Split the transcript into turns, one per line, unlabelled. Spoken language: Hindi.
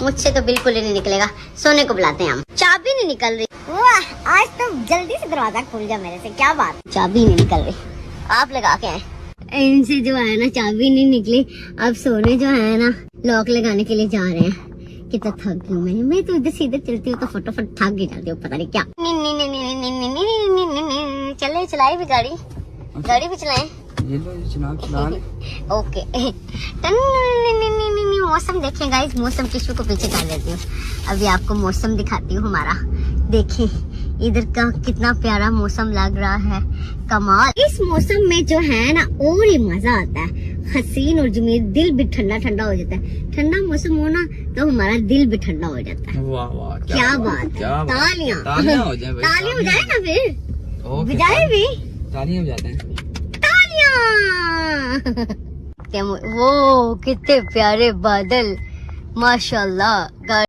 मुझसे तो बिल्कुल ही नहीं निकलेगा। सोने को बुलाते हैं हम। चाबी नहीं निकल रही। वाह, आज तो जल्दी से दरवाजा खुल गया मेरे से। क्या बात, चाबी नहीं निकल रही। आप लगा के आए। इनसे जो है ना चाबी नहीं निकली। अब सोने जो है ना लॉक लगाने के लिए जा रहे हैं। कितना थक गई मैं तो इधर सीधे चलती हूँ तो फटाफट थक ही जाती हूँ, पता नहीं क्या। चले चलाए भी गाड़ी भी चलाए। ओके। मौसम देखें गाइस, मौसम टिश्यू को पीछे कर देती हूँ। अभी आपको मौसम दिखाती हूँ हमारा। देखें इधर का कितना प्यारा मौसम लग रहा है, कमाल। इस मौसम में जो है ना और ही मजा आता है, हसीन और जमील, दिल भी ठंडा ठंडा हो जाता है। ठंडा मौसम हो ना तो हमारा दिल भी ठंडा हो जाता है।
वाह वाह,
क्या बात है। तालियां हो जाए ना, फिर बजाए भी
तालियां बजाते हैं।
वो कितने प्यारे बादल, माशाल्लाह।